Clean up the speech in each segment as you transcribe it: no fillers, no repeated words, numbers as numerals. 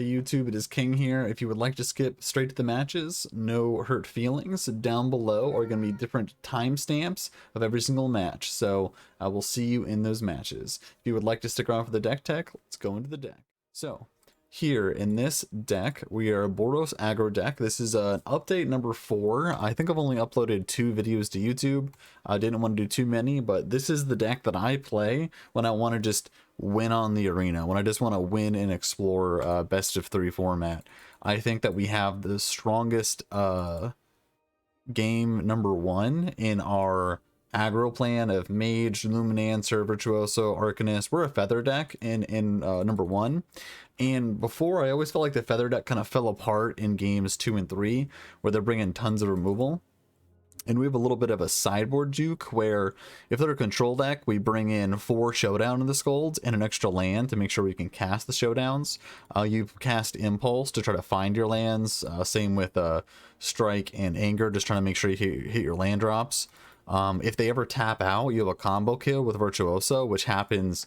YouTube, it is King here. If you would like to skip straight to the matches, no hurt feelings. Down below are going to be different timestamps of every single match. So I will see you in those matches. If you would like to stick around for the deck tech, let's go into the deck. So here in this deck, we are a Boros aggro deck. This is an update number 4. I think I've only uploaded 2 videos to YouTube. I didn't want to do too many, but this is the deck that I play when I want to just win on the arena, when I just want to win and explore best of 3 format. I think that we have the strongest game number 1 in our aggro plan of Mage, Luminancer, Virtuoso, Arcanist. We're a Feather deck in number 1. And before, I always felt like the Feather deck kind of fell apart in games 2 and 3, where they're bringing tons of removal. And we have a little bit of a sideboard juke where if they're a control deck, we bring in 4 Showdown in the Scolds and an extra land to make sure we can cast the Showdowns. You cast Impulse to try to find your lands. Same with Strike and Anger, just trying to make sure you hit your land drops. If they ever tap out, you have a combo kill with Virtuoso, which happens,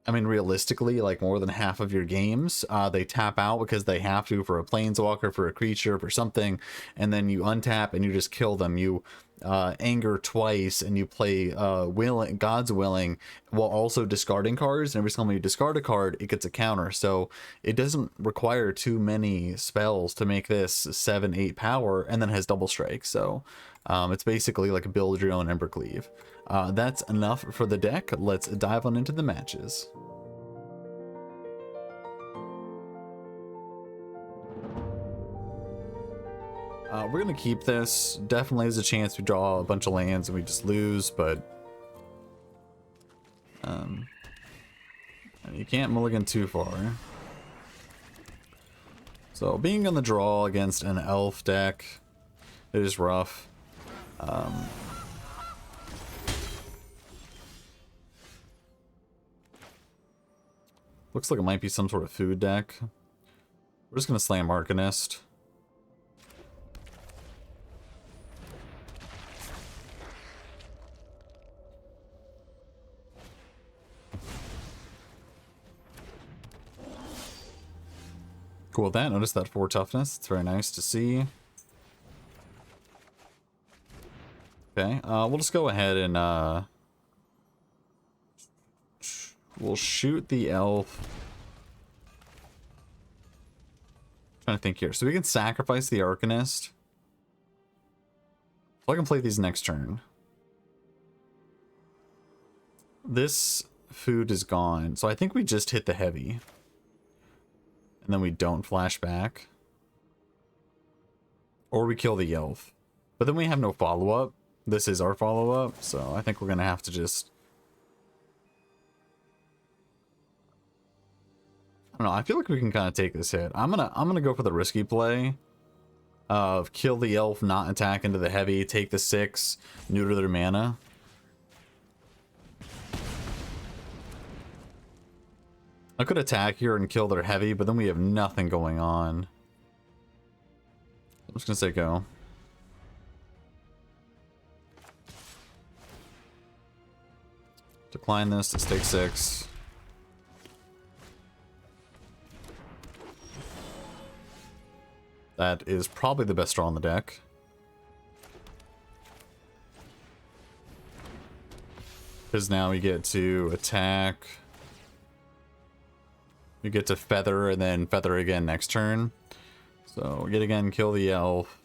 I mean, realistically, like more than half of your games, they tap out because they have to for a planeswalker, for a creature, for something, and then you untap and you just kill them. You anger twice and you play God's Willing while also discarding cards, and every time you discard a card, it gets a counter. So it doesn't require too many spells to make this 7-8 power, and then has double strike. So it's basically like a build your own Embercleave. That's enough for the deck. Let's dive on into the matches. We're going to keep this. Definitely there's a chance we draw a bunch of lands and we just lose, but you can't mulligan too far. So being on the draw against an elf deck, it is rough. Looks like it might be some sort of food deck. We're just going to slam Arcanist. Cool with that. Notice that 4 toughness. It's very nice to see. Okay, we'll just go ahead and we'll shoot the elf. Trying to think here. So we can sacrifice the Arcanist. So I can play these next turn. This food is gone. So I think we just hit the heavy. And then we don't flash back. Or we kill the elf. But then we have no follow-up. This is our follow-up. So I think we're going to have to just... I don't know, I feel like we can kind of take this hit. I'm gonna go for the risky play of kill the elf, not attack into the heavy, take the 6, neuter their mana. I could attack here and kill their heavy, but then we have nothing going on. I'm just gonna say go. Decline this, let's take 6. That is probably the best draw on the deck. Because now we get to attack. We get to feather and then feather again next turn. So yet again, kill the elf.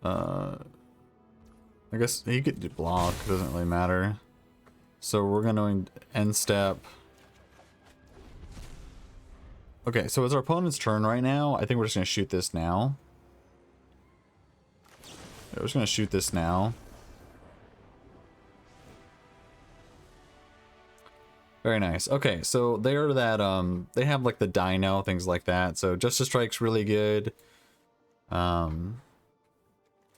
I guess he could block, doesn't really matter. So we're gonna end step. Okay, so it's our opponent's turn right now. I think we're just going to shoot this now. Yeah, we're just going to shoot this now. Very nice. Okay, so they're that, they have like the dino, things like that. So Justice Strike's really good.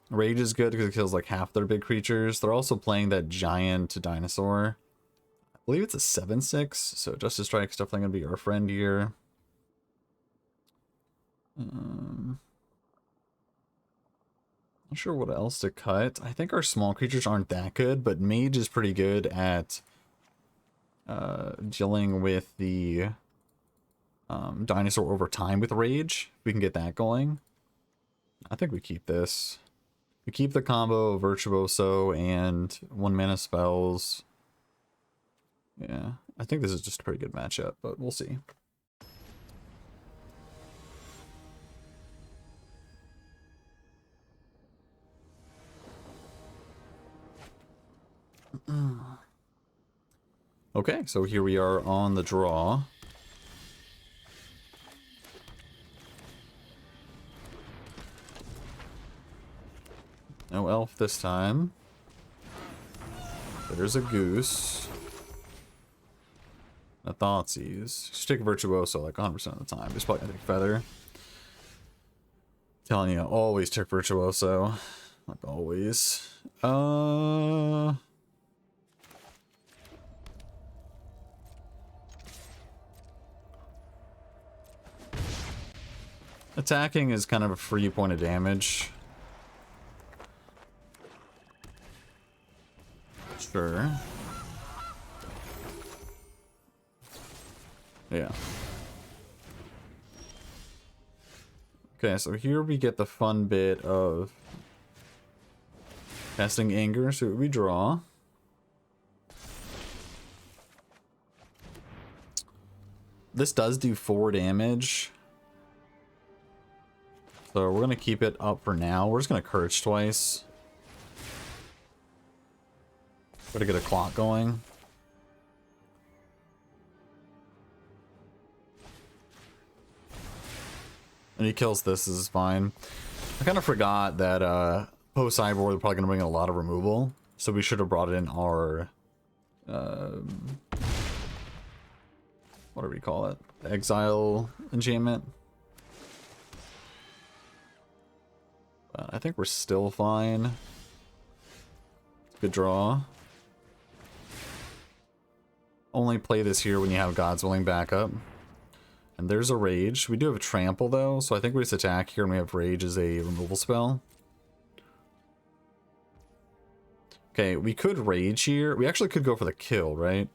Rage is good because it kills like half their big creatures. They're also playing that giant dinosaur. I believe it's a 7/6, so Justice Strike's definitely going to be our friend here. Not sure what else to cut. I think our small creatures aren't that good, but Mage is pretty good at dealing with the dinosaur over time with rage. We can get that going. I think we keep this. We keep the combo of Virtuoso and 1 mana spells. Yeah, I think this is just a pretty good matchup, but we'll see. Okay, so here we are on the draw. No elf this time. There's a goose. A Thoughtseize. Just take Virtuoso like 100% of the time. Just probably gonna take Feather. Telling you, always take Virtuoso. Like always. Attacking is kind of a free point of damage. Sure. Yeah. Okay, so here we get the fun bit of casting Anger. So we draw. This does do 4 damage. So we're going to keep it up for now. We're just going to Courage twice. Gotta get a clock going. And he kills this, this is fine. I kind of forgot that post sideboard they're probably going to bring in a lot of removal. So we should have brought in our... what do we call it? Exile enchantment. But I think we're still fine. Good draw. Only play this here when you have God's Willing backup. And there's a Rage. We do have a Trample though, so I think we just attack here and we have Rage as a removal spell. Okay, we could Rage here. We actually could go for the kill, right?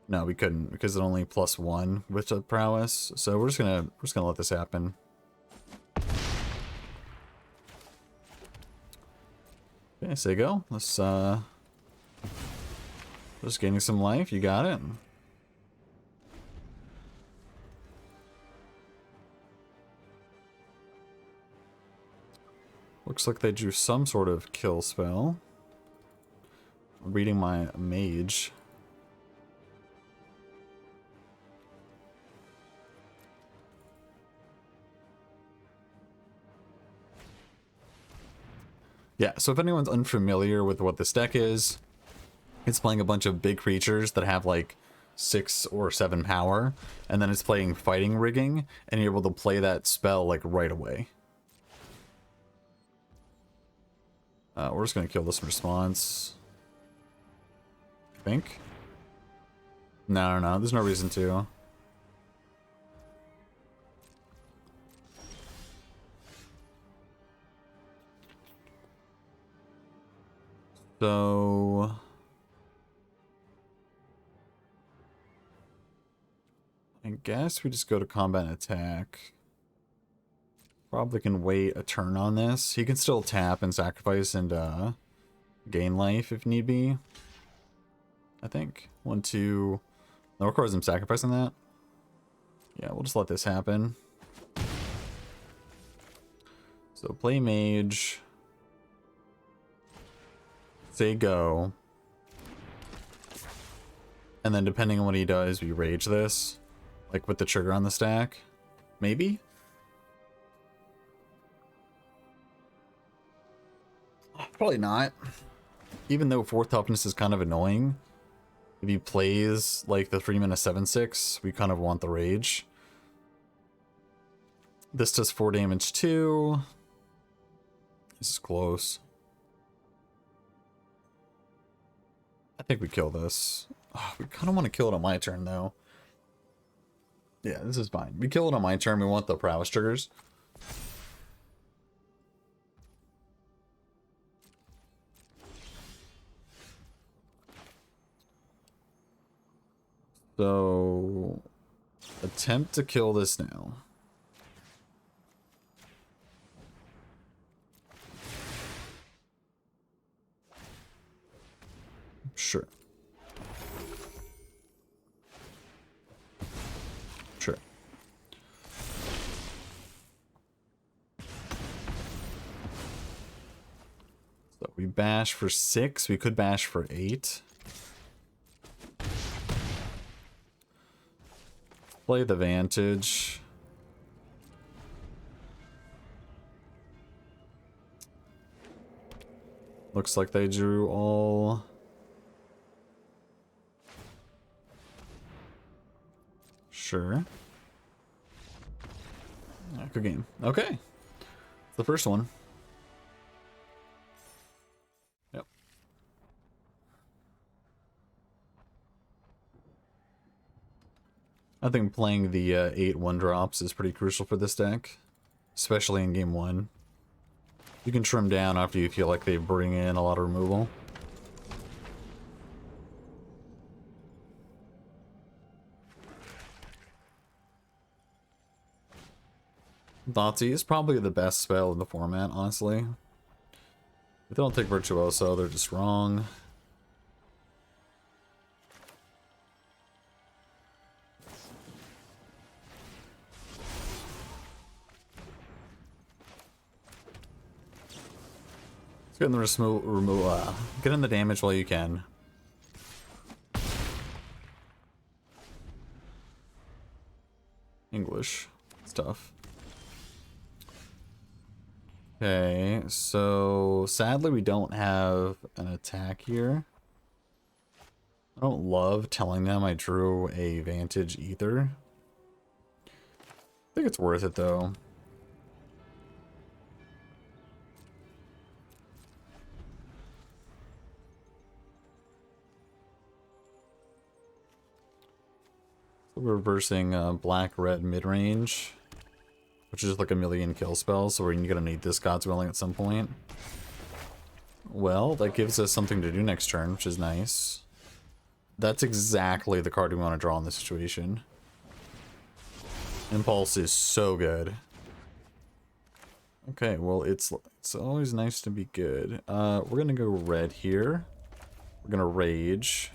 No, we couldn't because it only +1 with the prowess. So we're just gonna let this happen. Okay, so you go. Let's just gaining some life. You got it. Looks like they drew some sort of kill spell. I'm reading my mage. Yeah, so if anyone's unfamiliar with what this deck is, it's playing a bunch of big creatures that have like 6 or 7 power, and then it's playing fighting rigging, and you're able to play that spell like right away. We're just gonna kill this response. I think. No, there's no reason to. So I guess we just go to combat and attack. Probably can wait a turn on this. He can still tap and sacrifice and gain life if need be. I think. 1, 2. No, requires him sacrificing that. Yeah, we'll just let this happen. So play mage. Say go. And then depending on what he does, we rage this. Like with the trigger on the stack. Maybe? Probably not. Even though 4th toughness is kind of annoying. If he plays like the 3-mana 7/6, we kind of want the rage. This does 4 damage too. This is close. I think we kill this. Oh, we kind of want to kill it on my turn though. Yeah, this is fine. We kill it on my turn. We want the prowess triggers. So, attempt to kill this now. Sure. Sure. So we bash for 6. We could bash for 8. Play the Vantage. Looks like they drew all. Sure. Yeah, good game. Okay. The first one. Yep. I think playing the 8 1-drops is pretty crucial for this deck, especially in game 1. You can trim down after you feel like they bring in a lot of removal. Thoughtseize is probably the best spell in the format, honestly. If they don't take Virtuoso, they're just wrong. Let's get in the get in the damage while you can. English stuff. Okay, so sadly we don't have an attack here. I don't love telling them I drew a Vantage either. I think it's worth it though. So we're reversing black-red mid-range, which is like a million kill spells, so we're gonna need this God's Willing at some point. Well, that gives us something to do next turn, which is nice. That's exactly the card we want to draw in this situation. Impulse is so good. Okay, well, it's always nice to be good. We're gonna go red here. We're gonna rage.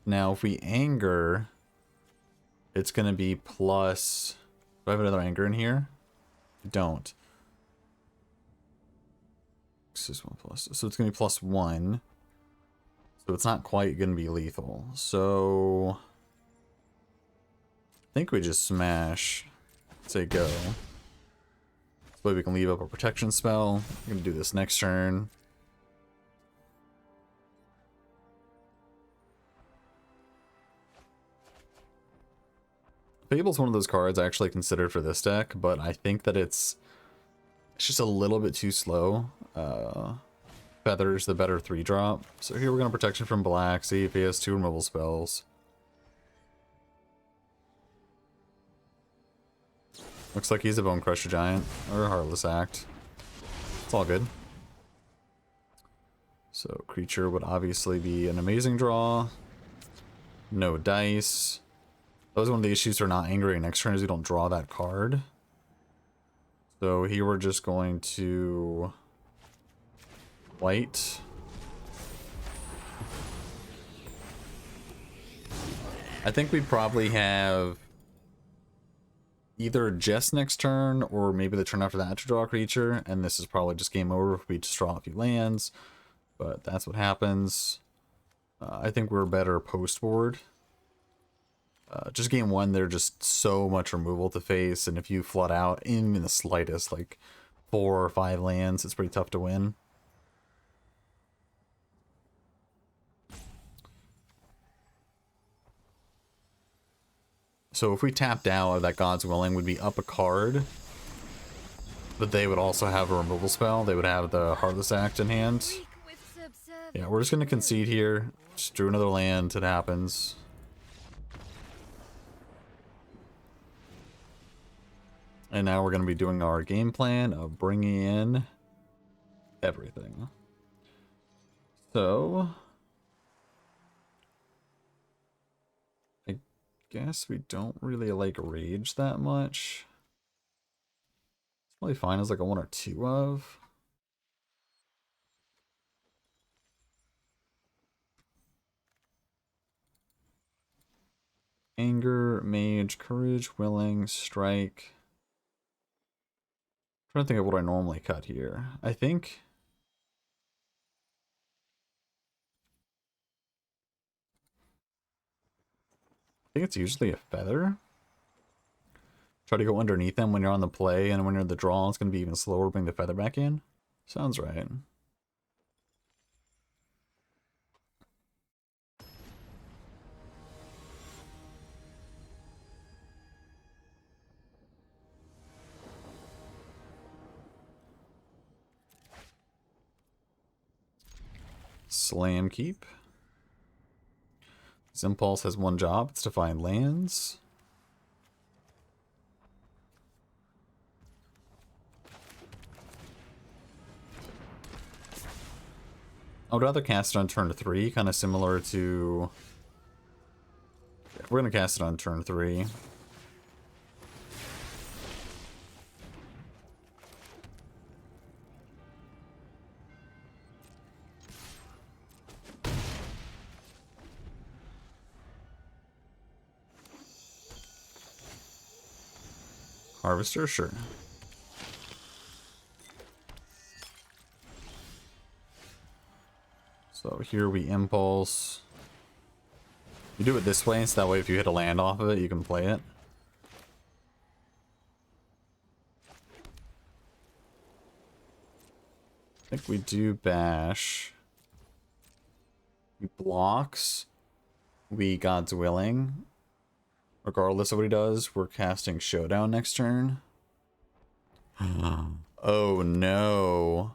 Now, if we anger, it's gonna be plus. Do I have another anger in here? I don't. This is 1 plus. So it's gonna be +1. So it's not quite gonna be lethal. So I think we just smash. Say go. So we can leave up a protection spell. We're gonna do this next turn. Fable's one of those cards I actually considered for this deck, but I think that it's just a little bit too slow. Feather's the better 3-drop. So here we're going to protection from black, see if he has 2 removal spells. Looks like he's a Bone Crusher Giant, or a Heartless Act. It's all good. So creature would obviously be an amazing draw. No dice. That was one of the issues for not angering next turn is we don't draw that card. So here we're just going to white. I think we probably have either Jess next turn or maybe the turn after that to draw a creature, and this is probably just game over if we just draw a few lands, but that's what happens. I think we're better post board. Just game 1, there's just so much removal to face, and if you flood out in the slightest, like 4 or 5 lands, it's pretty tough to win. So if we tapped out, that God's Willing would be up a card, but they would also have a removal spell. They would have the Heartless Act in hand. Yeah, we're just going to concede here. Just drew another land. It happens. And now we're going to be doing our game plan of bringing in everything. So I guess we don't really like rage that much. It's probably fine as like a 1 or 2 of. Anger, mage, courage, willing, strike. I'm trying to think of what I normally cut here. I think it's usually a feather. Try to go underneath them when you're on the play, and when you're in the draw, it's going to be even slower. Bring the feather back in. Sounds right. Slam keep. This impulse has one job. It's to find lands. I would rather cast it on turn 3, kind of similar to... Yeah, we're going to cast it on turn 3. Harvester, sure. So here we impulse. You do it this way, so that way if you hit a land off of it, you can play it. I think we do bash. He blocks. We God's Willing. Regardless of what he does, we're casting Showdown next turn. Oh no.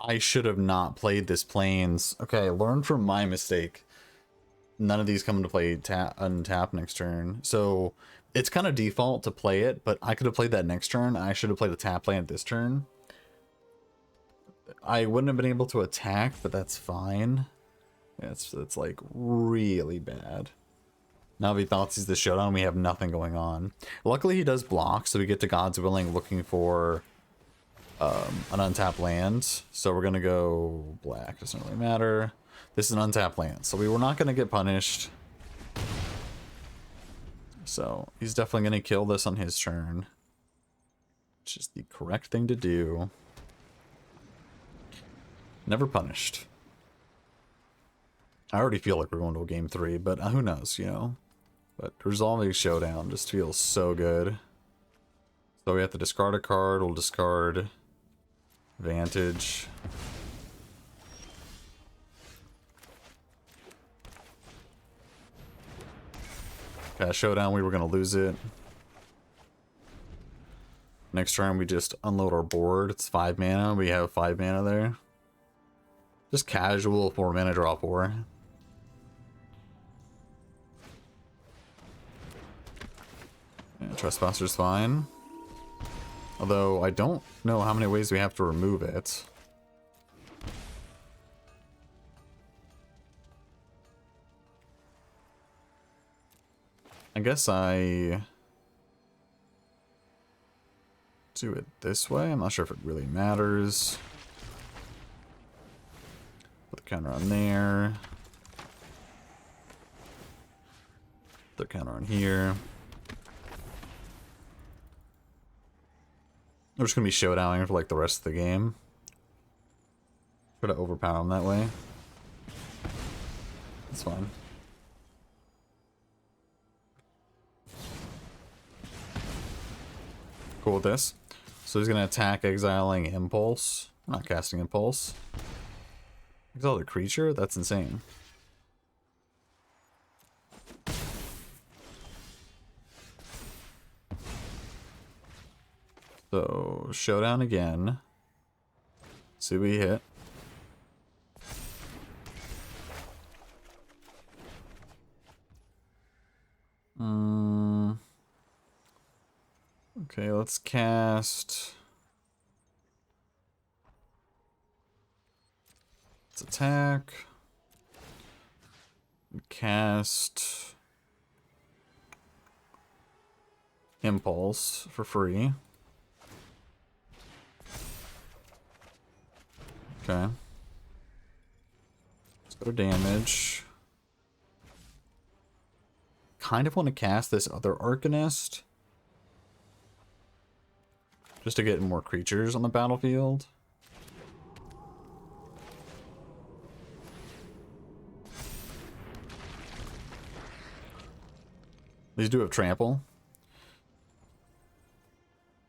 I should have not played this Plains. Okay, learn from my mistake. None of these come into play untap next turn. So it's kind of default to play it, but I could have played that next turn. I should have played the tap land this turn. I wouldn't have been able to attack, but that's fine. Yeah, it's like really bad. Now if he thought he's the showdown, we have nothing going on. Luckily he does block, so we get to God's Willing looking for an untapped land. So we're gonna go black, doesn't really matter. This is an untapped land, so we were not gonna get punished. So he's definitely gonna kill this on his turn, which is the correct thing to do. Never punished. I already feel like we're going to a game 3, but who knows, you know? But resolving Showdown just feels so good. So we have to discard a card. We'll discard Vantage. Cast Showdown, we were going to lose it. Next turn, we just unload our board. It's 5 mana. We have 5 mana there. Just casual 4 mana, draw 4. Yeah, Trespasser's fine. Although, I don't know how many ways we have to remove it. I guess I do it this way. I'm not sure if it really matters. Put the counter on there. Put the counter on here. We're just gonna be showdowning for like the rest of the game. Try to overpower him that way. That's fine. Cool with this. So he's gonna attack, exiling Impulse. I'm not casting Impulse. Exile the creature? That's insane. So, showdown again. See what we hit. Okay, let's cast... Let's attack. Cast Impulse for free. Okay. Let's go to damage. Kind of want to cast this other Arcanist just to get more creatures on the battlefield. These do have trample.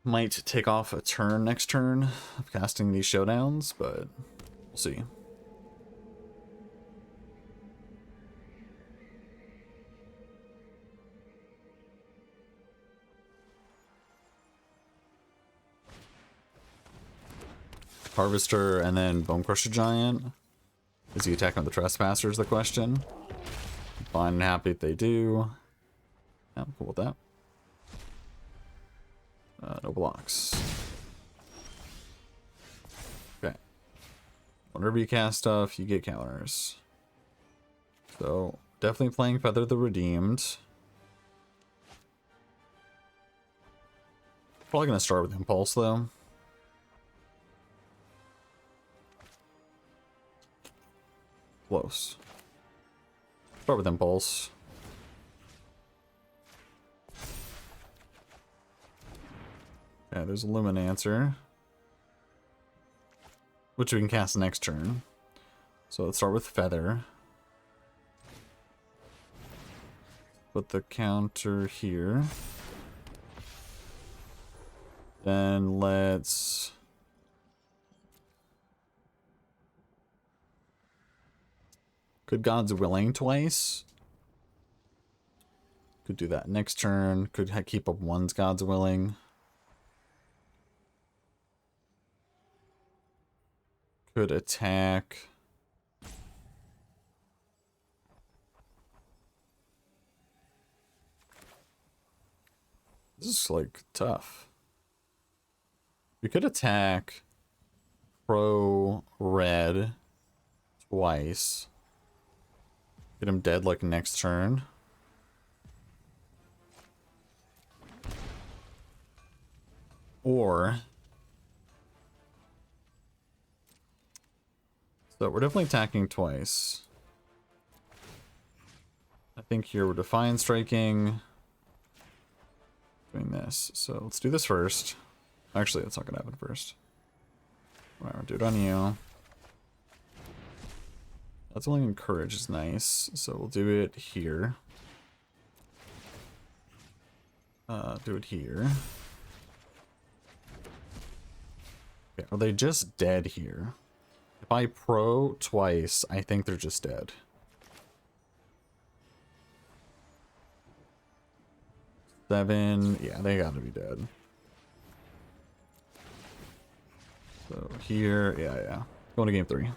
Might take off a turn next turn of casting these showdowns, but we'll see. Harvester and then Bone Crusher Giant. Is he attacking with the Trespasser is the question. Fine and happy if they do. Yeah, I'm cool with that. No blocks. Okay. Whenever you cast stuff, you get counters. So, definitely playing Feather the Redeemed. Probably going to start with Impulse, though. Close. Start with Impulse. Yeah, there's a Luminancer, which we can cast next turn. So let's start with Feather. Put the counter here. Then let's... Could God's Willing twice. Could do that next turn. Could keep up one's God's Willing. Could attack. This is like tough. We could attack Pro Red twice. Get him dead like next turn. Or... So we're definitely attacking twice. I think here we're Defiant Striking. Doing this. So let's do this first. Actually, that's not going to happen first. Alright, we'll do it on you. That's only Encourage is nice. So we'll do it here. Do it here. Okay, are they just dead here? If I pro twice, I think they're just dead. Seven, yeah, they gotta be dead. So here, yeah. Going to game 3.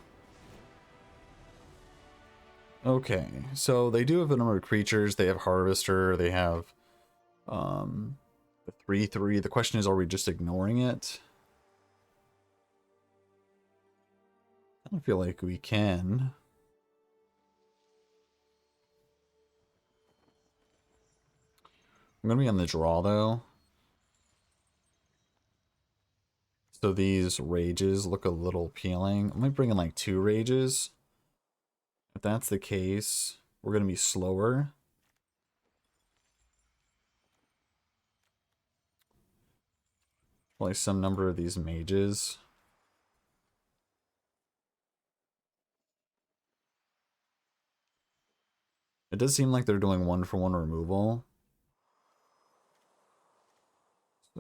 Okay, so they do have a number of creatures. They have Harvester, they have the 3/3. The question is, are we just ignoring it? I don't feel like we can. I'm gonna be on the draw though. So these rages look a little appealing. I might bring in like 2 rages. If that's the case, we're gonna be slower. Play some number of these mages. It does seem like they're doing 1-for-1 removal.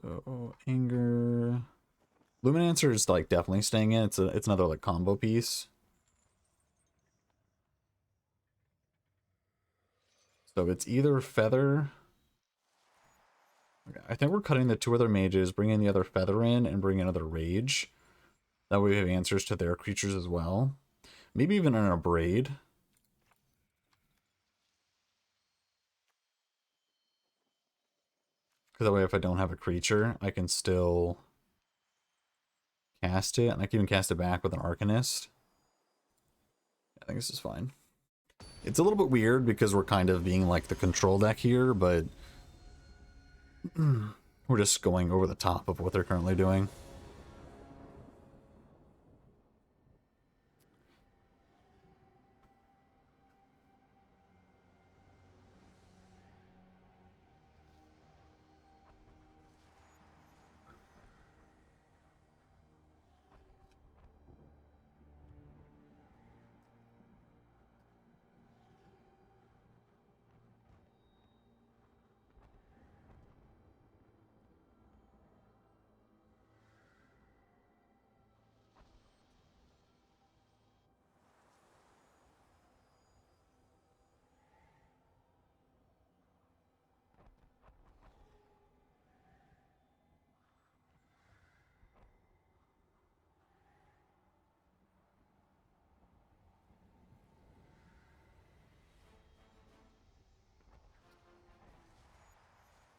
So Anger. Luminancer is like definitely staying in. It's another like combo piece. So it's either Feather. Okay, I think we're cutting the 2 other mages, bringing the other Feather in, and bringing another Rage. That way we have answers to their creatures as well. Maybe even an Abrade. Because that way if I don't have a creature, I can still cast it. And I can even cast it back with an Arcanist. I think this is fine. It's a little bit weird because we're kind of being like the control deck here, but we're just going over the top of what they're currently doing.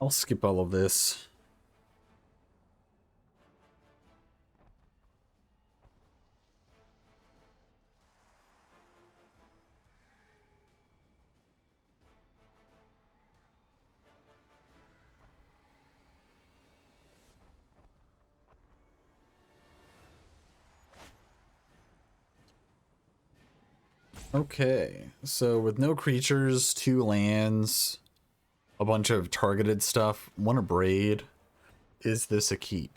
I'll skip all of this. Okay, so with no creatures, 2 lands, a bunch of targeted stuff, 1 Abrade, is this a keep?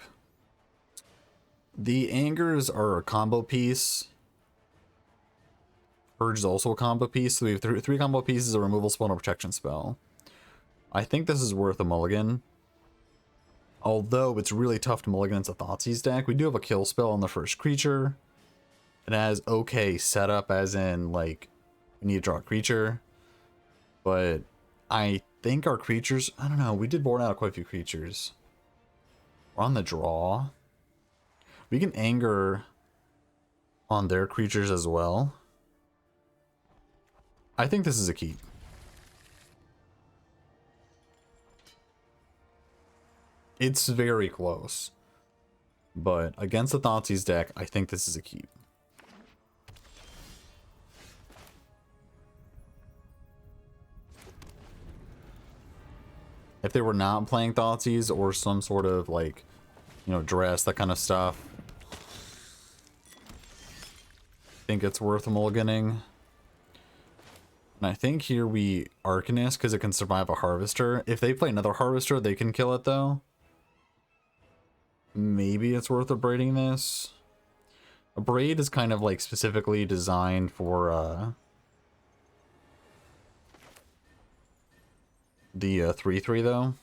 The Angers are a combo piece. Purge is also a combo piece, so we have 3 combo pieces, a removal spell, and a protection spell. I think this is worth a mulligan. Although it's really tough to mulligan against a Thoughtseize deck. We do have a kill spell on the first creature. It has okay setup, as in, like, we need to draw a creature. But I think our creatures, I don't know, we did board out quite a few creatures. We're on the draw. We can anger on their creatures as well. I think this is a keep. It's very close. But against the Thoughtseize deck, I think this is a keep. If they were not playing Thoughtseize or some sort of, like, you know, dress, that kind of stuff, I think it's worth mulliganing. And I think here we Arcanist because it can survive a Harvester. If they play another Harvester, they can kill it, though. Maybe it's worth abrading this. Abrade is kind of, like, specifically designed for, the 3/3 though.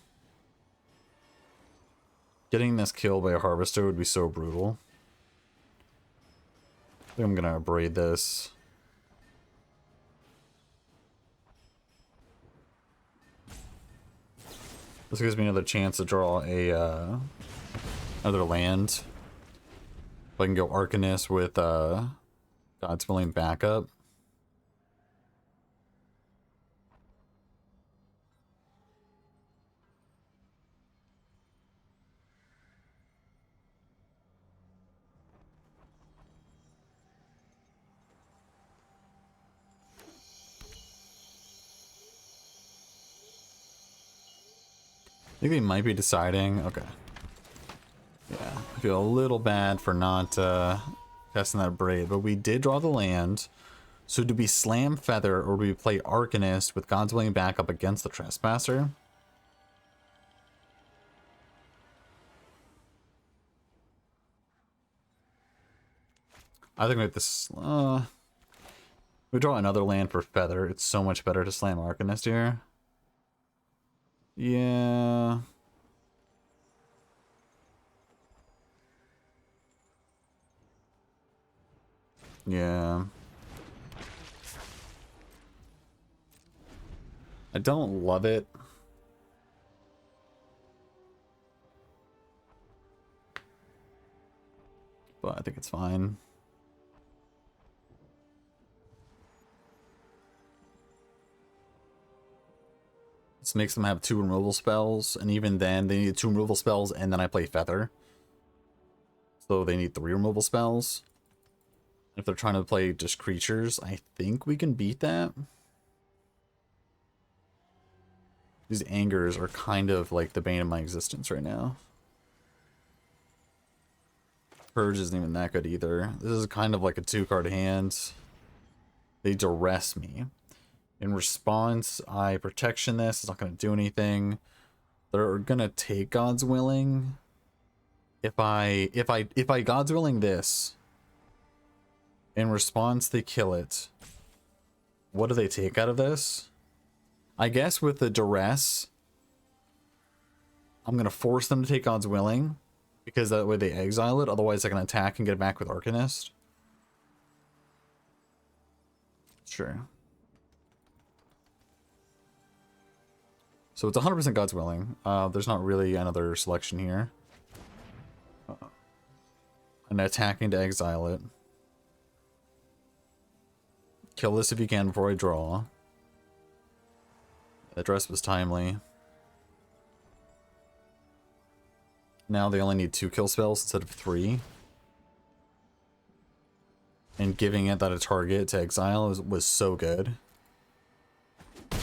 Getting this kill by a Harvester would be so brutal. I think I'm gonna abrade this. This gives me another chance to draw a another land. If I can go Arcanist with God's Willing backup. I think they might be deciding. Okay. Yeah, I feel a little bad for not casting that Braid, but we did draw the land. So do we slam Feather or do we play Arcanist with God's Willing backup against the Trespasser? I think we have this. We draw another land for Feather. It's so much better to slam Arcanist here. Yeah. Yeah. I don't love it. But I think it's fine. This makes them have 2 removal spells, and even then they need 2 removal spells, and then I play Feather. So they need 3 removal spells. If they're trying to play just creatures, I think we can beat that. These angers are kind of like the bane of my existence right now. Purge isn't even that good either. This is kind of like a 2-card hand. They duress me. In response, I protection this. It's not going to do anything. They're going to take God's Willing. If I God's Willing this, in response they kill it. What do they take out of this? I guess with the duress, I'm going to force them to take God's Willing, because that way they exile it. Otherwise, I can attack and get it back with Arcanist. Sure. So it's 100% God's Willing. There's not really another selection here. And attacking to exile it. Kill this if you can before I draw. The dress was timely. Now they only need 2 kill spells instead of 3. And giving it that a target to exile was so good. Yeah,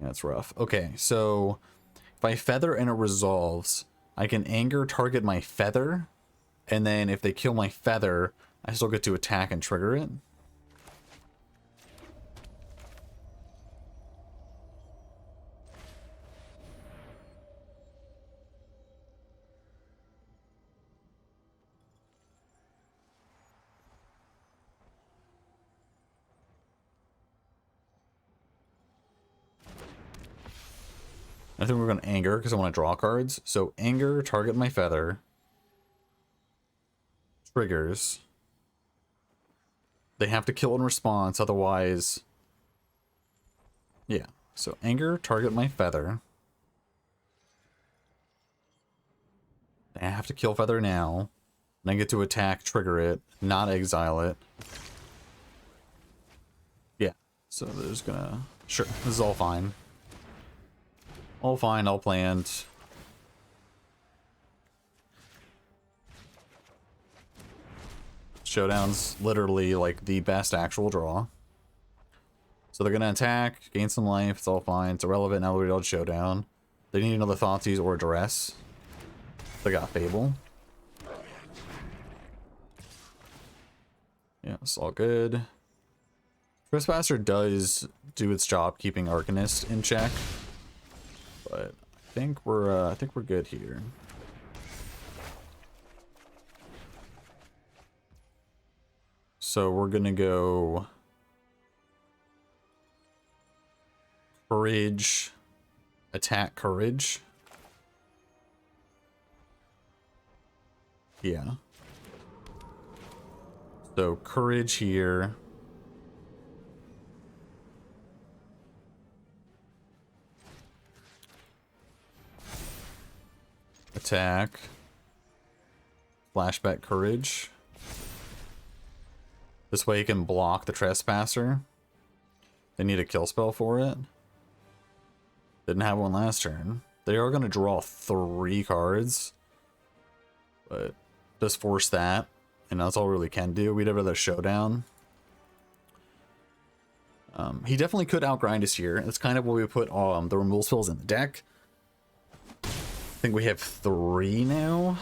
that's rough. Okay, so if I feather and it resolves, I can anger target my feather, and then if they kill my feather, I still get to attack and trigger it. I think we're going to anger because I want to draw cards. So anger, target my feather. Triggers. They have to kill in response, otherwise... Yeah. So anger, target my feather. I have to kill feather now. And I get to attack, trigger it, not exile it. Yeah. So there's gonna... Sure, this is all fine. All fine, all planned. Showdown's literally like the best actual draw. So they're gonna attack, gain some life, it's all fine. It's irrelevant now that we don't showdown. They need another Thoughtseize or a Duress. They got Fable. Yeah, it's all good. Trespasser does do its job keeping Arcanist in check. But I think we're good here. So we're gonna go Courage, attack Courage. Yeah. So Courage here. Attack. Flashback Courage. This way you can block the Trespasser. They need a kill spell for it. Didn't have one last turn. They are going to draw 3 cards. But just force that. And that's all we really can do. We'd have another showdown. He definitely could outgrind us here. That's kind of what we put the removal spells in the deck. I think we have 3 now.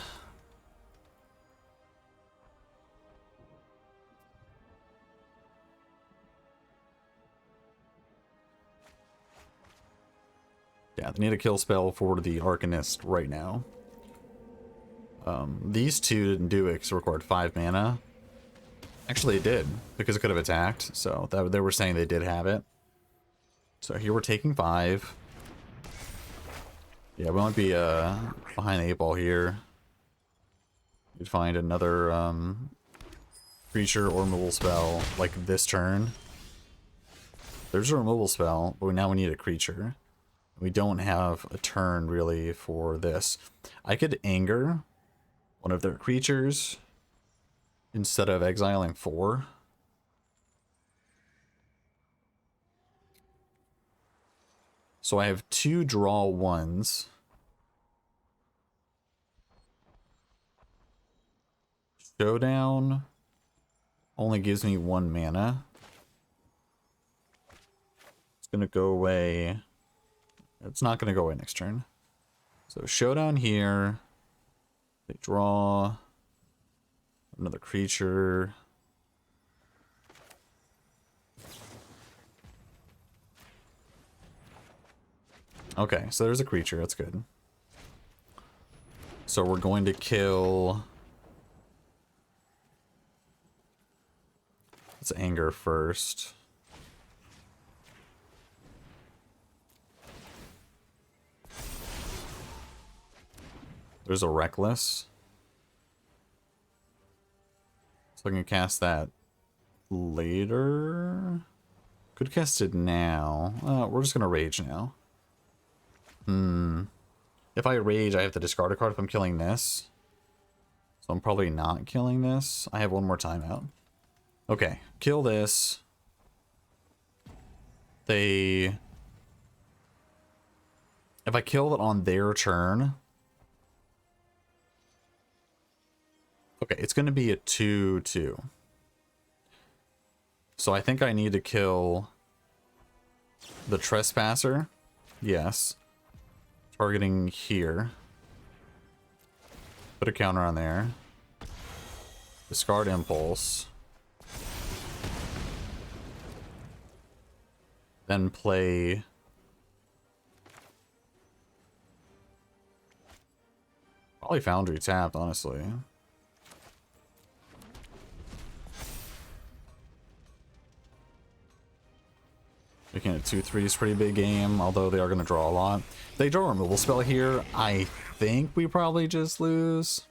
Yeah, they need a kill spell for the Arcanist right now. These 2 didn't do it because it required 5 mana. Actually, it did, because it could have attacked. So they were saying they did have it. So here we're taking 5. Yeah, we might be behind the 8 ball here. You'd find another creature or removal spell like this turn. There's a removal spell, but now we need a creature. We don't have a turn really for this. I could anger one of their creatures instead of exiling 4. So I have 2 draw 1s. Showdown only gives me 1 mana. It's gonna go away. It's not gonna go away next turn. So Showdown here. They draw another creature. Okay, so there's a creature. That's good. So we're going to kill... Let's anger first. There's a Reckless. So I can cast that later. Could cast it now. We're just going to Rage now. If I Rage, I have to discard a card if I'm killing this. So I'm probably not killing this. I have one more timeout. Okay, kill this. If I kill it on their turn... Okay, it's going to be a 2/2. So I think I need to kill the Trespasser. Yes. Targeting here. Put a counter on there. Discard Impulse. Then play... Probably Foundry tapped, honestly. Making it 2/3 is pretty big game, although they are going to draw a lot. They draw a removal spell here. I think we probably just lose.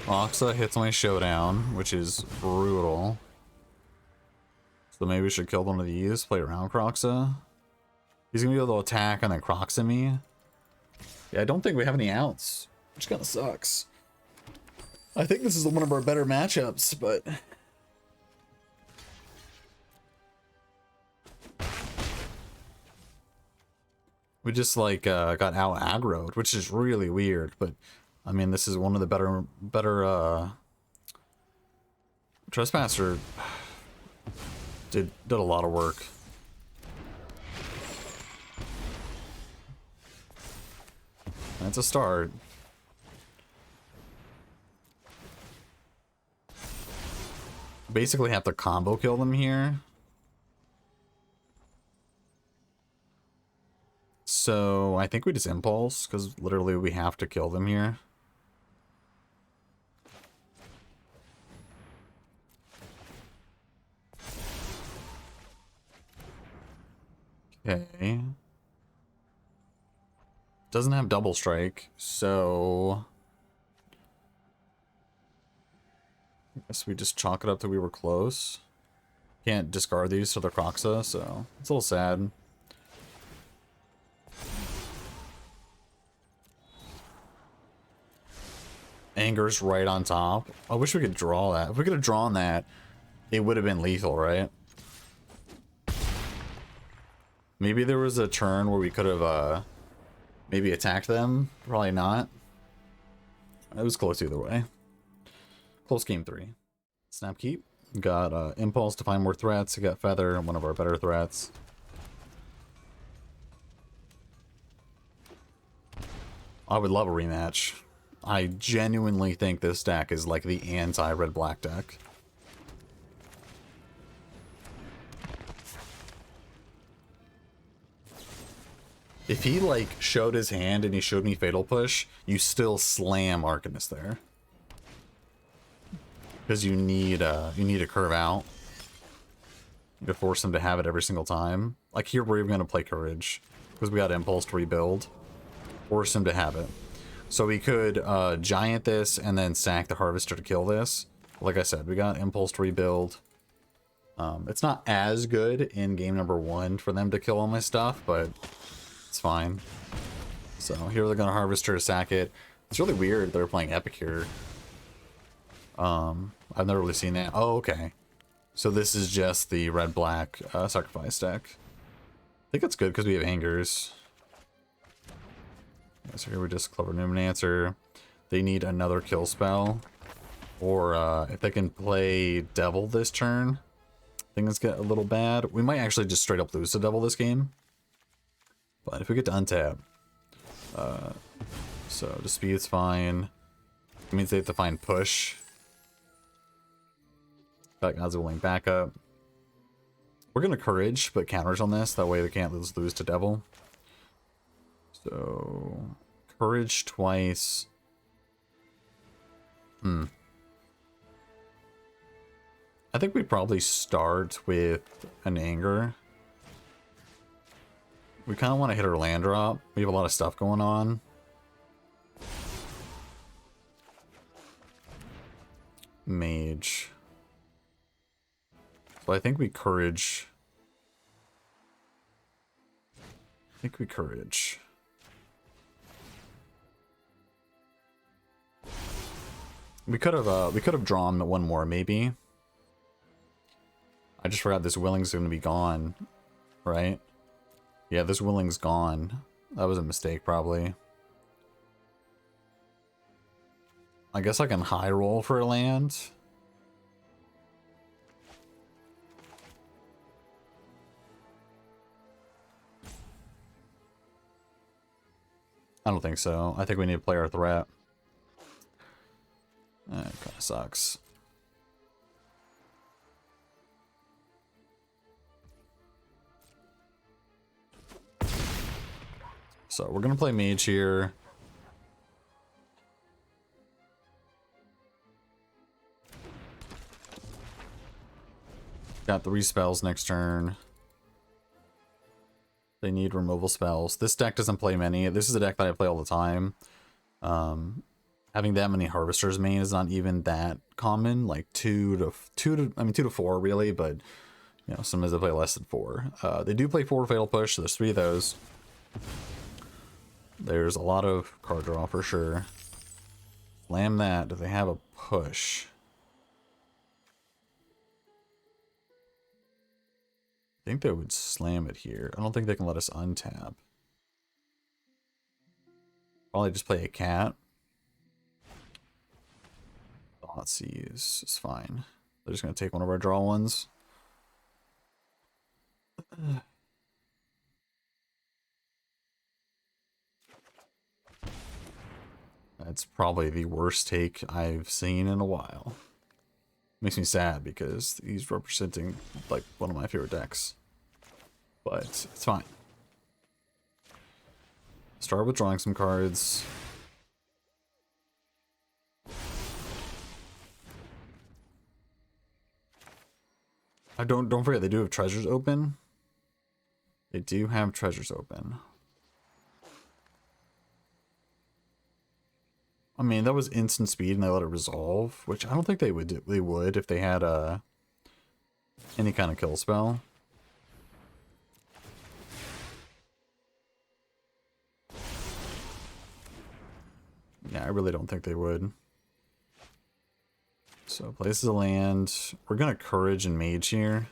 Roxa hits my Showdown, which is brutal. So maybe we should kill one of these, play around Croxa. He's going to be able to attack and then Croxa me. Yeah, I don't think we have any outs, which kind of sucks. I think this is one of our better matchups, but... We just, like, got out aggroed, which is really weird, but... I mean, this is one of the better, Trespasser did a lot of work. That's a start. Basically have to combo kill them here. So I think we just Impulse, because literally we have to kill them here. Okay. Doesn't have double strike, so I guess we just chalk it up that we were close. Can't discard these to the Croxa, so it's a little sad. Anger's right on top. I wish we could draw that. If we could have drawn that, it would have been lethal, right? Maybe there was a turn where we could have maybe attacked them. Probably not. It was close either way. Close game 3. Snap keep. Got Impulse to find more threats. We got Feather, one of our better threats. I would love a rematch. I genuinely think this deck is like the anti-red-black deck. If he, like, showed his hand and he showed me Fatal Push, you still slam Arcanist there. Because you need to curve out. You need to force him to have it every single time. Like, here we're even going to play Courage. Because we got Impulse to rebuild. Force him to have it. So we could Giant this and then sack the Harvester to kill this. Like I said, we got Impulse to rebuild. It's not as good in game number 1 for them to kill all my stuff, but... it's fine. So here they're gonna Harvester to sack it. It's really weird they're playing Epic here. I've never really seen that. Oh, okay. So this is just the red-black sacrifice deck. think it's good because we have angers. Yeah, so here we just Clever Numinator. They need another kill spell. Or if they can play Devil this turn, things get a little bad. We might actually just straight up lose to Devil this game. But if we get to untap, so the speed's fine. It means they have to find push. Got God's Willing backup. We're gonna Courage, but counters on this. That way they can't lose to Devil. So Courage twice. I think we probably start with an Anger. We kind of want to hit our land drop. We have a lot of stuff going on. Mage. So I think we Courage. We could have drawn one more maybe. I just forgot this Willing's going to be gone, right? Yeah, this Willing's gone. That was a mistake probably. I guess I can high roll for a land. I don't think so. I think we need to play our threat. That kind of sucks. So we're gonna play Mage here. Got 3 spells next turn. They need removal spells. This deck doesn't play many. This is a deck that I play all the time. Having that many Harvesters main is not even that common. Like 2 to 4 really, but you know, sometimes they play less than 4. They do play 4 Fatal Push, so there's 3 of those. There's a lot of card draw for sure. Slam that. Do they have a push? I think they would slam it here. I don't think they can let us untap. Probably just play a cat. Thoughtseize is fine. They're just going to take one of our draw ones. That's probably the worst take I've seen in a while. Makes me sad because he's representing like one of my favorite decks. But it's fine. Start with drawing some cards. Don't forget they do have treasures open. They do have treasures open. I mean, that was instant speed and they let it resolve, which I don't think they would do. They would if they had any kind of kill spell. Yeah, I really don't think they would. So places a land. We're gonna Courage and Mage here.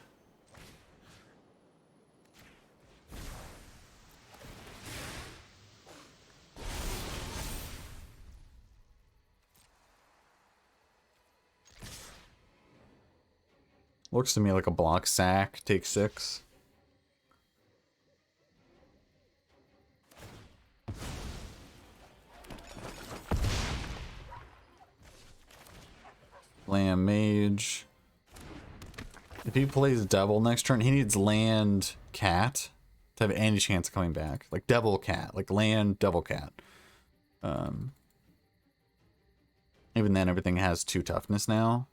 Looks to me like a block sack, take 6. Land Mage. If he plays Devil next turn, he needs land Cat to have any chance of coming back. Like Devil Cat, like land Devil Cat. Even then, everything has 2 toughness now.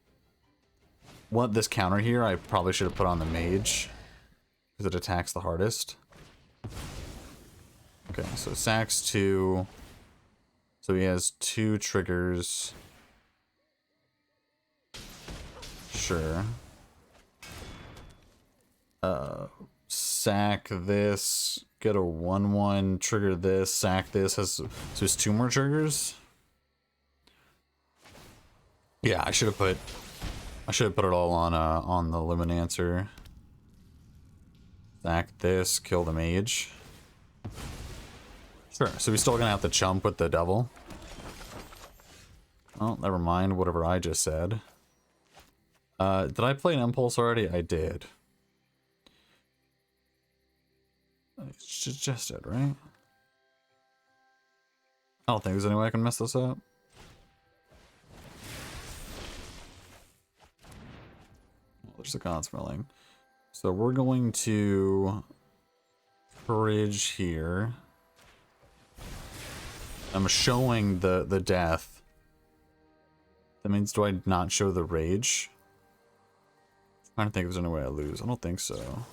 This counter here, I probably should have put on the Mage because it attacks the hardest. Okay, so sacks 2. So he has 2 triggers. Sure. Sack this, get a 1/1, trigger this, sack this. So it's 2 more triggers. Yeah, I should have put it all on the Luminancer. Sack this, kill the mage. Sure, so we're still gonna have to chump with the devil. Oh, never mind, whatever I just said. Did I play an impulse already? I did. It's just it, right? I don't think there's any way I can mess this up. Well, there's the Conspelling. So we're going to bridge here. I'm showing the death. That means, do I not show the rage? I'm trying to think if there's any way I lose. I don't think so.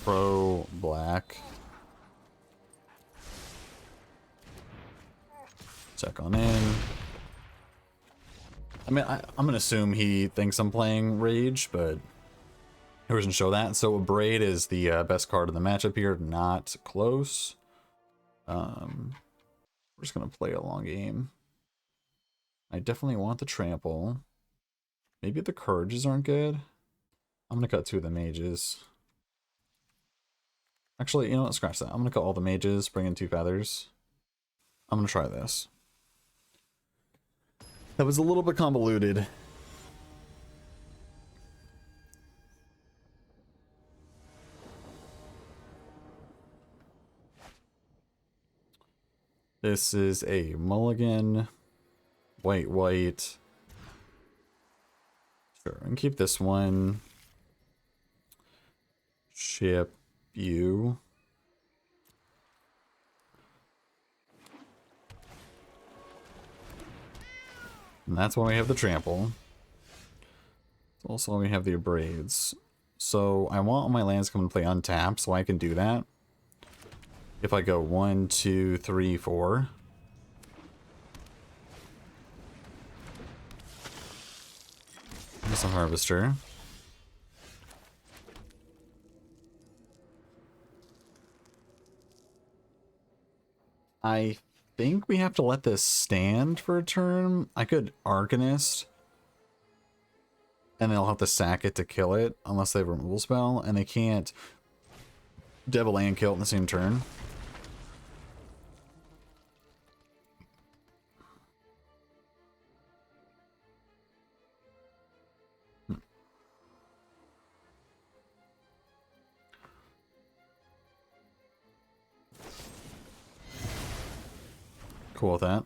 Pro black. Check on in. I mean, I'm gonna assume he thinks I'm playing rage, but he doesn't show that. So Braid is the best card in the matchup here. Not close. We're just gonna play a long game. I definitely want the trample. Maybe the courages aren't good. I'm gonna cut 2 of the mages. Actually, you know what? Scratch that. I'm gonna cut all the mages, bring in 2 feathers. I'm gonna try this. That was a little bit convoluted. This is a mulligan. White, white. Sure, and keep this one. Ship you. And that's why we have the trample. It's also why we have the abrades. So I want all my lands to come and play untapped, so I can do that. If I go 1, 2, 3, 4. There's a harvester. I think we have to let this stand for a turn. I could Arcanist. And they'll have to sack it to kill it, unless they have a removal spell. And they can't Devil and kill it in the same turn. Cool with that.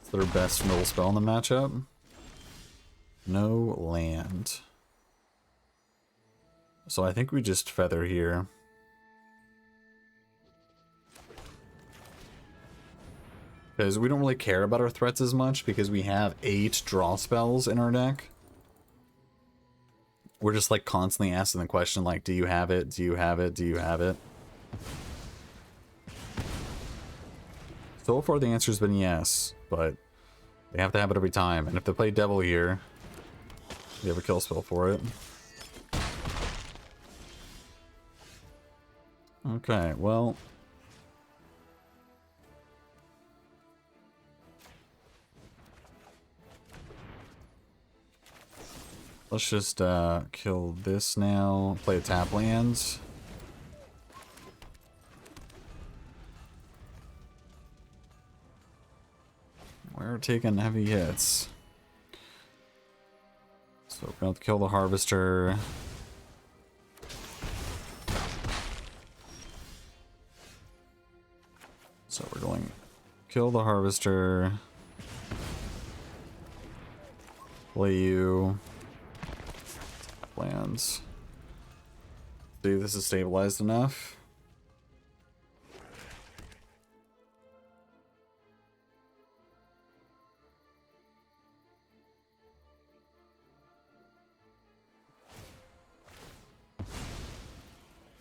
It's their best middle spell in the matchup. No land. So I think we just feather here. Because we don't really care about our threats as much because we have 8 draw spells in our deck. We're just like constantly asking the question like, do you have it? Do you have it? Do you have it? So far the answer's been yes, but they have to have it every time. And if they play Devil here, we have a kill spell for it. Okay, well. Let's just kill this now. Play a tap lands. We're taking heavy hits. So we're going to kill the harvester. So we're going to kill the harvester. Play you. Lands. See if this is stabilized enough.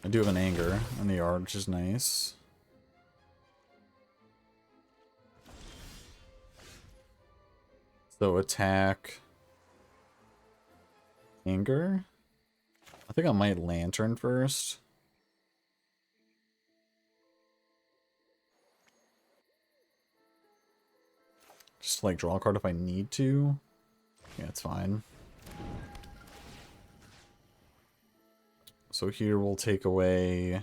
I do have an anger in the yard, which is nice. So attack. Anger. I think I might lantern first. Just like draw a card if I need to. Yeah, it's fine. So here we'll take away...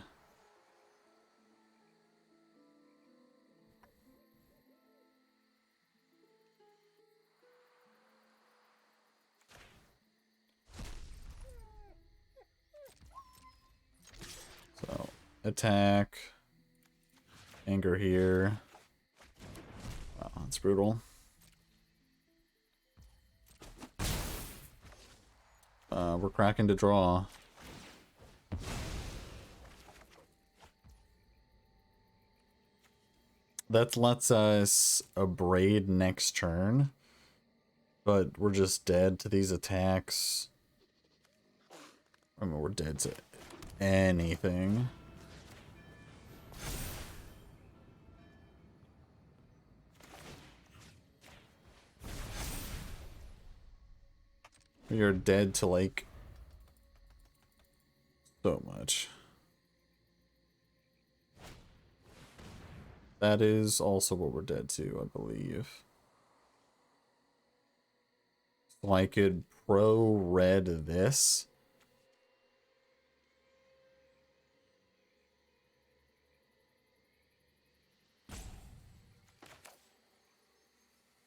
So, attack. Anger here. Wow, that's brutal. We're cracking to draw. That lets us abrade next turn. But we're just dead to these attacks. I mean, we're dead to anything. We are dead to, like, so much. That is also what we're dead to, I believe. So I could pro-red this.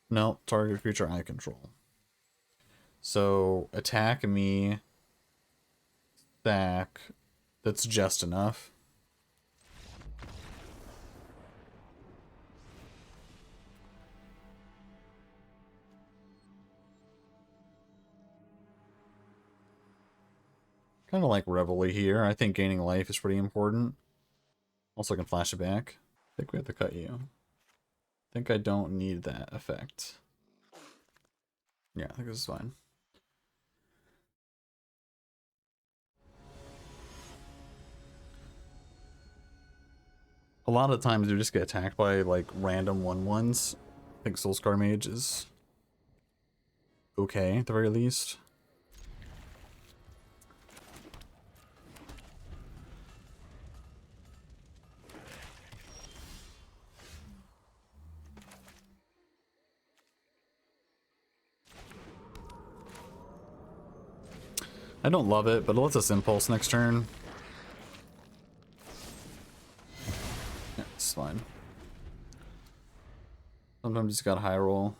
No, target creature I control. So attack me, stack. That's just enough. Kind of like Reveille here. I think gaining life is pretty important. Also, I can flash it back. I think we have to cut you. I think I don't need that effect. Yeah, I think this is fine. A lot of times you just get attacked by like random 1/1s. I think Soulscar Mage is okay at the very least. I don't love it, but it lets us impulse next turn. Yeah, it's fine. Sometimes you just got high roll.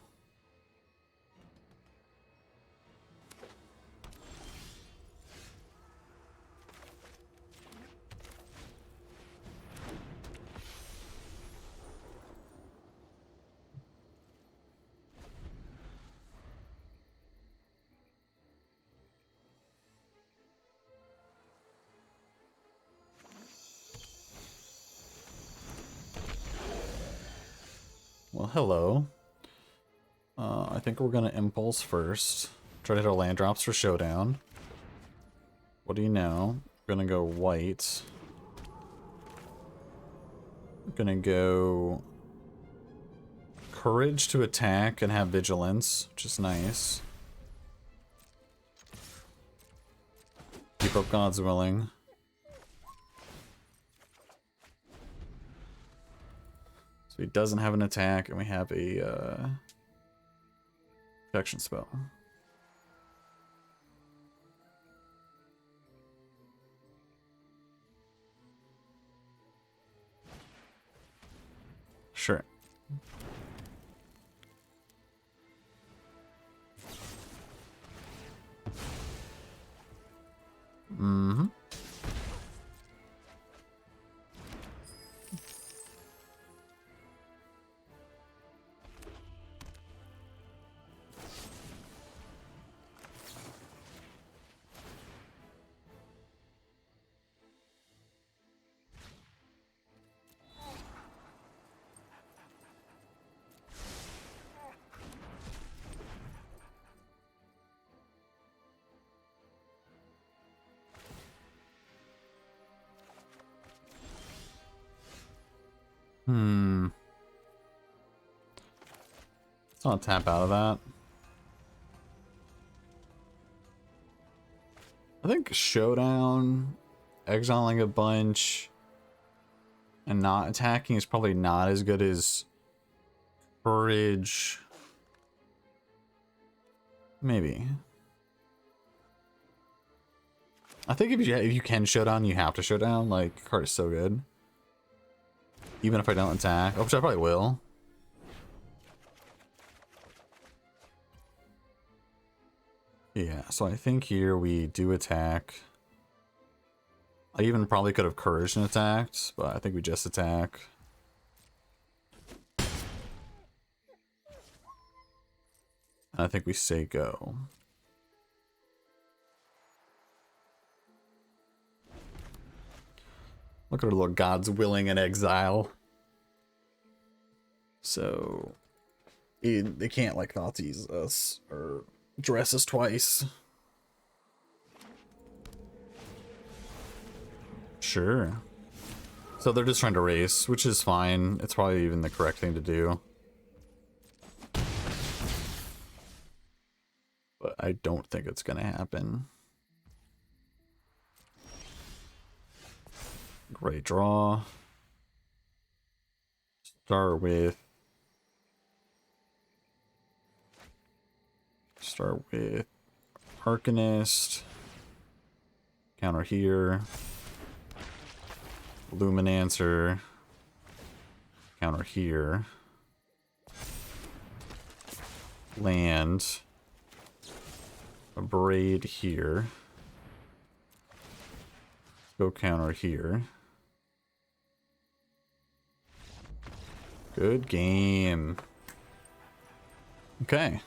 Well, hello. I think we're gonna impulse first. Try to hit our land drops for showdown. What do you know? We're gonna go white. We're gonna go courage to attack and have vigilance, which is nice. Keep up God's willing. So he doesn't have an attack, and we have a protection spell. Sure. Mm-hmm. Let's not tap out of that. I think showdown, exiling a bunch, and not attacking is probably not as good as courage. Maybe. I think if you can showdown, you have to showdown. Like, card is so good. Even if I don't attack, which I probably will. Yeah, so I think here we do attack. I even probably could have couraged and attacked, but I think we just attack. I think we say go. Look at our little gods willing in exile. So they can't like Nazis us or dress us twice. Sure. So they're just trying to race, which is fine. It's probably even the correct thing to do. But I don't think it's gonna happen. Great draw. Start with Arcanist. Counter here. Luminancer. Counter here. Land. A braid here. Go counter here. Good game. Okay.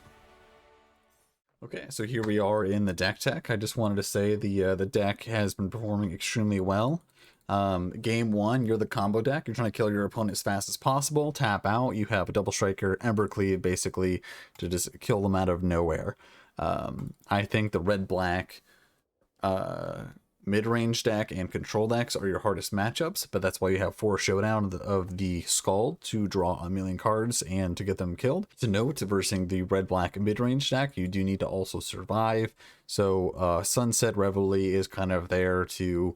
Okay, so here we are in the deck tech. I just wanted to say the deck has been performing extremely well. Game 1, you're the combo deck. You're trying to kill your opponent as fast as possible. Tap out. You have a double striker, Ember Cleave, basically to just kill them out of nowhere. I think the red-black mid-range deck and control decks are your hardest matchups, but that's why you have 4 showdown of the Skull to draw a million cards and to get them killed. To note, versus the red-black mid-range deck, you do need to also survive. So Sunset Reveille is kind of there to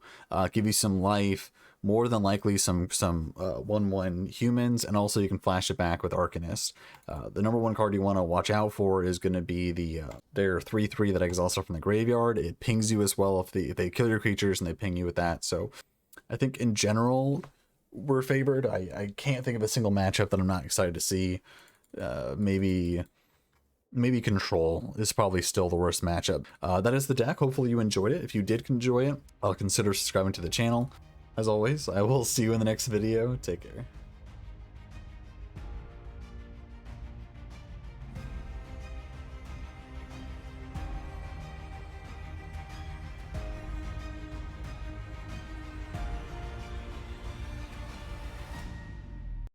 give you some life, more than likely some 1/1 humans, and also you can flash it back with Arcanist. The number 1 card you want to watch out for is going to be their 3/3 that exiles from the graveyard. It pings you as well if they kill your creatures and they ping you with that. So I think in general we're favored. I can't think of a single matchup that I'm not excited to see. Maybe Control is probably still the worst matchup. That is the deck. Hopefully you enjoyed it. If you did enjoy it, I'll consider subscribing to the channel. As always, I will see you in the next video. Take care.